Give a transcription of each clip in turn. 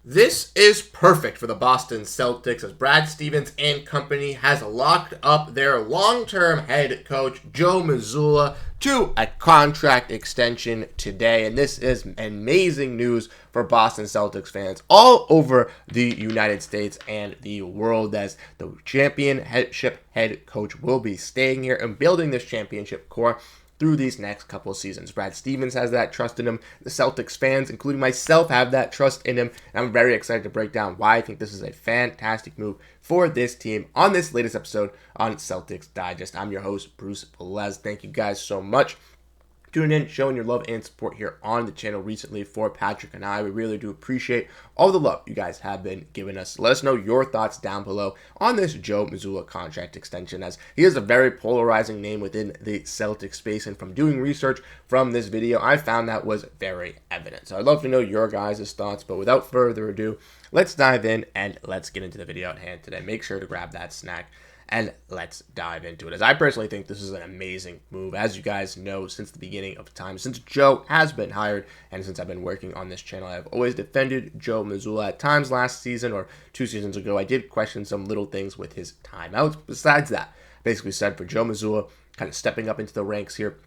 This is perfect for the Boston Celtics as Brad Stevens and company has locked up their long-term head coach, Joe Mazzulla, to a contract extension today. And this is amazing news for Boston Celtics fans all over the United States and the world, as the championship head coach will be staying here and building this championship core through these next couple of seasons. Brad Stevens has that trust in him. The Celtics fans, including myself, have that trust in him. And I'm very excited to break down why I think this is a fantastic move for this team on this latest episode on Celtics Digest. I'm your host, Bruce Veliz. Thank you guys so much tuning in, showing your love and support here on the channel recently for Patrick and I. We really do appreciate all the love you guys have been giving us. Let us know your thoughts down below on this Joe Mazzulla contract extension, as he is a very polarizing name within the Celtics space, and from doing research from this video, I found that was very evident. So I'd love to know your guys' thoughts, but without further ado, let's dive in and let's get into the video at hand today. Make sure to grab that snack and let's dive into it, as I personally think this is an amazing move. As you guys know, since the beginning of time, since Joe has been hired and since I've been working on this channel, I've always defended Joe Mazzulla. At times last season or 2 seasons ago, I did question some little things with his timeouts. Besides that, basically said for Joe Mazzulla kind of stepping up into the ranks here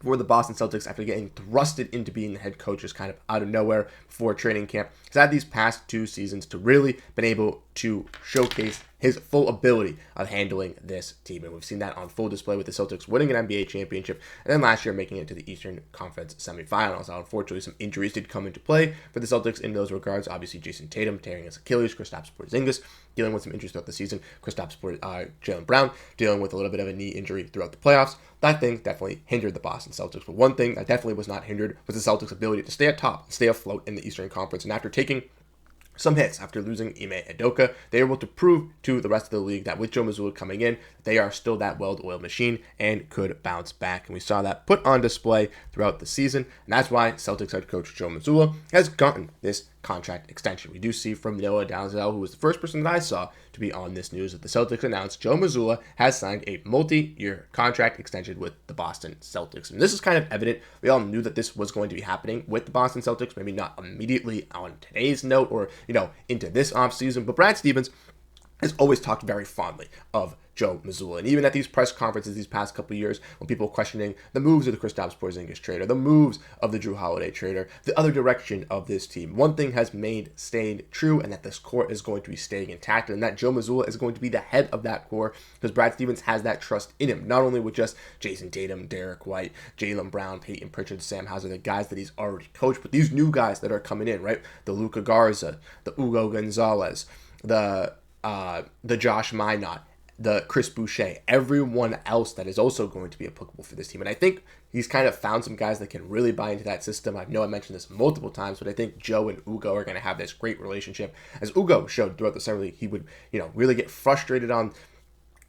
for the Boston Celtics after getting thrusted into being the head coach just kind of out of nowhere before training camp. He's had these past 2 seasons to really been able to showcase his full ability of handling this team. And we've seen that on full display with the Celtics winning an NBA championship and then last year making it to the Eastern Conference semifinals. Now, unfortunately, some injuries did come into play for the Celtics in those regards. Obviously, Jayson Tatum tearing his Achilles, Kristaps Porziņģis dealing with some injuries throughout the season, Jaylen Brown dealing with a little bit of a knee injury throughout the playoffs. That thing definitely hindered the Boston Celtics. But one thing that definitely was not hindered was the Celtics' ability to stay at top and stay afloat in the Eastern Conference. And after taking some hits after losing Ime Udoka, they were able to prove to the rest of the league that with Joe Mazzulla coming in, they are still that well-oiled machine and could bounce back. And we saw that put on display throughout the season. And that's why Celtics head coach Joe Mazzulla has gotten this contract extension. We do see from Noah Dalzell, who was the first person that I saw to be on this news, that the Celtics announced Joe Mazzulla has signed a multi-year contract extension with the Boston Celtics. And this is kind of evident. We all knew that this was going to be happening with the Boston Celtics, maybe not immediately on today's note or, into this offseason, but Brad Stevens has always talked very fondly of Joe Mazzulla. And even at these press conferences these past couple of years, when people were questioning the moves of the Kristaps Porziņģis trade or the moves of the Jrue Holiday trade or the other direction of this team, one thing has stayed true, and that this core is going to be staying intact, and that Joe Mazzulla is going to be the head of that core, because Brad Stevens has that trust in him, not only with just Jayson Tatum, Derrick White, Jaylen Brown, Peyton Pritchard, Sam Hauser, the guys that he's already coached, but these new guys that are coming in, right? The Luka Garza, the Hugo Gonzalez, the Josh Minott, the Chris Boucher, everyone else that is also going to be applicable for this team. And I think he's kind of found some guys that can really buy into that system. I know I mentioned this multiple times, but I think Joe and Hugo are going to have this great relationship. As Hugo showed throughout the summer league, he would, really get frustrated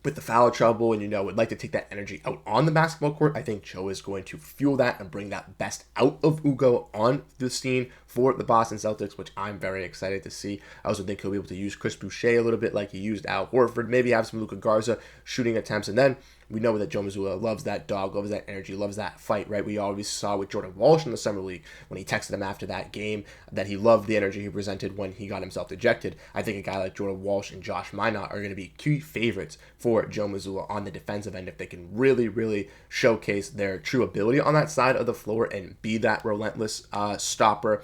with the foul trouble and, would like to take that energy out on the basketball court. I think Joe is going to fuel that and bring that best out of Hugo on the scene for the Boston Celtics, which I'm very excited to see. I also think he'll be able to use Chris Boucher a little bit like he used Al Horford, maybe have some Luka Garza shooting attempts, and then we know that Joe Mazzulla loves that dog, loves that energy, loves that fight, right? We always saw with Jordan Walsh in the summer league when he texted him after that game that he loved the energy he presented when he got himself ejected. I think a guy like Jordan Walsh and Josh Minott are going to be key favorites for Joe Mazzulla on the defensive end if they can really, really showcase their true ability on that side of the floor and be that relentless stopper.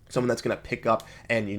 Someone that's going to pick up and,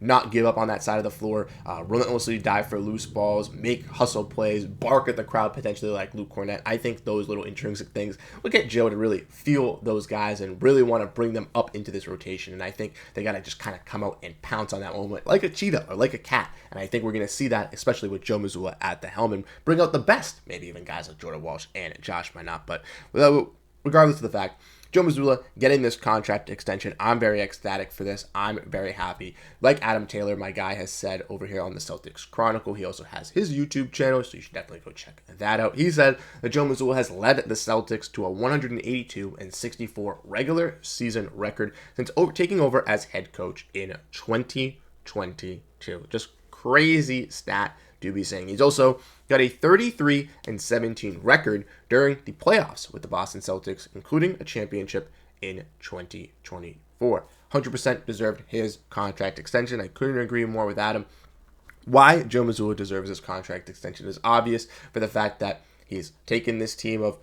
not give up on that side of the floor, relentlessly dive for loose balls, make hustle plays, bark at the crowd potentially like Luke Cornett. I think those little intrinsic things will get Joe to really feel those guys and really want to bring them up into this rotation. And I think they got to just kind of come out and pounce on that moment like a cheetah or like a cat. And I think we're going to see that, especially with Joe Mazzulla at the helm, and bring out the best, maybe even guys like Jordan Walsh and Josh Minott. But regardless of the fact, Joe Mazzulla getting this contract extension, I'm very ecstatic for this. I'm very happy. Like Adam Taylor, my guy, has said over here on the Celtics Chronicle, he also has his YouTube channel, so you should definitely go check that out. He said that Joe Mazzulla has led the Celtics to a 182-64 regular season record since taking over as head coach in 2022. Just crazy stat to be saying. He's also got a 33-17 record during the playoffs with the Boston Celtics, including a championship in 2024. 100% deserved his contract extension. I couldn't agree more with Adam. Why Joe Mazzulla deserves his contract extension is obvious for the fact that he's taken this team of,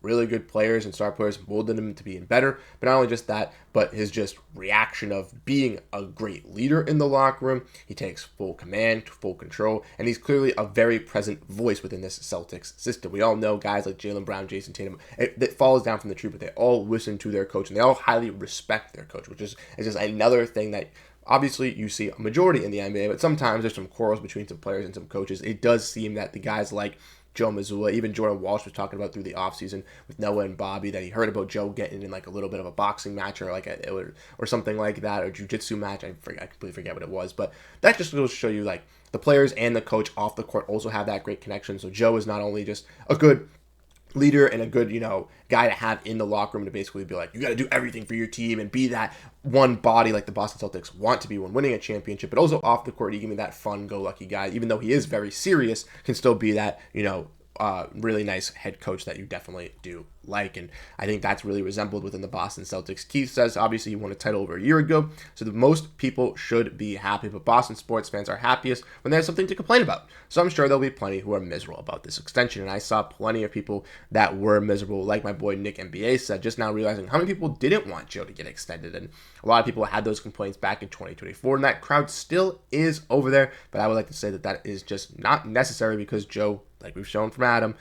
really good players and star players, molded them to being better. But not only just that, but his just reaction of being a great leader in the locker room. He takes full command, full control, and he's clearly a very present voice within this Celtics system. We all know guys like Jaylen Brown, Jayson Tatum, that falls down from the tree, but they all listen to their coach, and they all highly respect their coach, which is just another thing that obviously you see a majority in the NBA, but sometimes there's some quarrels between some players and some coaches. It does seem that the guys like Joe Mazzulla, even Jordan Walsh was talking about through the offseason with Noah and Bobby, that he heard about Joe getting in like a little bit of a boxing match or or something like that, or jiu-jitsu match. I completely forget what it was, but that just goes to show you like the players and the coach off the court also have that great connection. So Joe is not only just a good leader and a good, guy to have in the locker room to basically be like, you got to do everything for your team and be that one body like the Boston Celtics want to be when winning a championship, but also off the court, he can be that fun-go-lucky guy, even though he is very serious, can still be that, really nice head coach that you definitely do like. And I think that's really resembled within the Boston Celtics. Keith says, obviously, he won a title over a year ago, so the most people should be happy, but Boston sports fans are happiest when there's something to complain about. So I'm sure there'll be plenty who are miserable about this extension, and I saw plenty of people that were miserable, like my boy Nick NBA said, just now realizing how many people didn't want Joe to get extended, and a lot of people had those complaints back in 2024, and that crowd still is over there, but I would like to say that is just not necessary because Joe, like we've shown from Adam,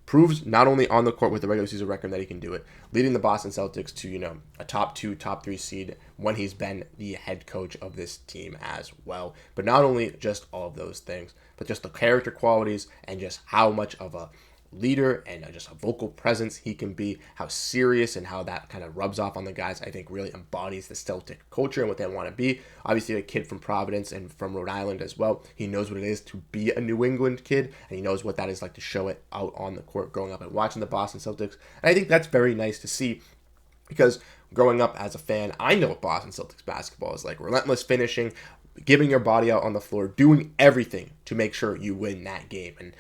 proves not only on the court with the regular season record that he can do it, leading the Boston Celtics to, a top 2, top 3 seed when he's been the head coach of this team as well. But not only just all of those things, but just the character qualities and just how much of a leader and just a vocal presence he can be, how serious and how that kind of rubs off on the guys, I think really embodies the Celtic culture and what they want to be. Obviously a kid from Providence and from Rhode Island as well. He knows what it is to be a New England kid, and he knows what that is like to show it out on the court growing up and watching the Boston Celtics. And I think that's very nice to see because growing up as a fan, I know what Boston Celtics basketball is like. Relentless finishing, giving your body out on the floor, doing everything to make sure you win that game. And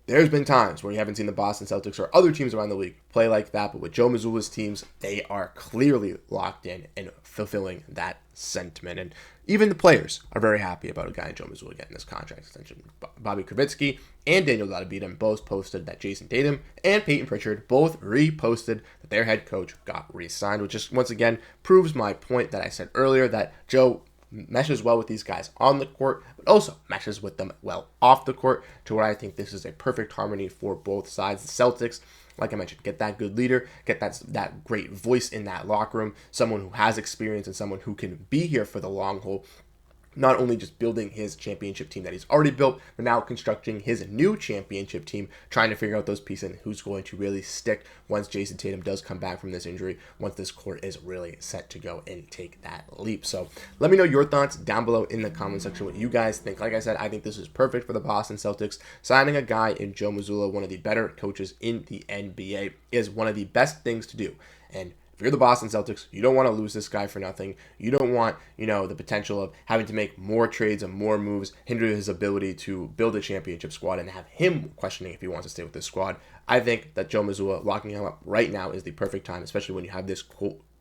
there's been times where you haven't seen the Boston Celtics or other teams around the league play like that, but with Joe Mazzulla's teams, they are clearly locked in and fulfilling that sentiment. And even the players are very happy about a guy, Joe Mazzulla, getting this contract extension. Bobby Kravitsky and Daniel Ladabita both posted that Jayson Tatum and Peyton Pritchard both reposted that their head coach got re-signed, which just once again proves my point that I said earlier that Joe meshes well with these guys on the court, but also meshes with them well off the court, to where I think this is a perfect harmony for both sides. The Celtics, like I mentioned, get that good leader, get that great voice in that locker room, someone who has experience and someone who can be here for the long haul. Not only just building his championship team that he's already built, but now constructing his new championship team, trying to figure out those pieces and who's going to really stick once Jayson Tatum does come back from this injury, once this court is really set to go and take that leap. So let me know your thoughts down below in the comment section, what you guys think. Like I said, I think this is perfect for the Boston Celtics. Signing a guy in Joe Mazzulla, one of the better coaches in the NBA, is one of the best things to do. And if you're the Boston Celtics, you don't want to lose this guy for nothing. You don't want, the potential of having to make more trades and more moves, hinder his ability to build a championship squad and have him questioning if he wants to stay with this squad. I think that Joe Mazzulla locking him up right now is the perfect time, especially when you have this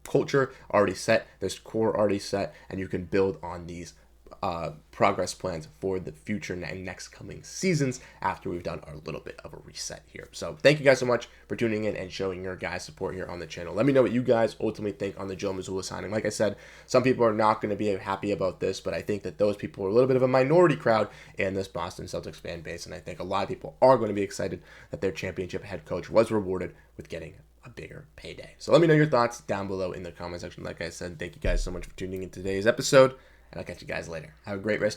culture already set, this core already set, and you can build on these progress plans for the future and next coming seasons after we've done our little bit of a reset here. So thank you guys so much for tuning in and showing your guys support here on the channel. Let me know what you guys ultimately think on the Joe Mazzulla signing. Like I said, some people are not going to be happy about this, but I think that those people are a little bit of a minority crowd in this Boston Celtics fan base, and I think a lot of people are going to be excited that their championship head coach was rewarded with getting a bigger payday. So let me know your thoughts down below in the comment section. Like I said, thank you guys so much for tuning in today's episode, and I'll catch you guys later. Have a great rest of your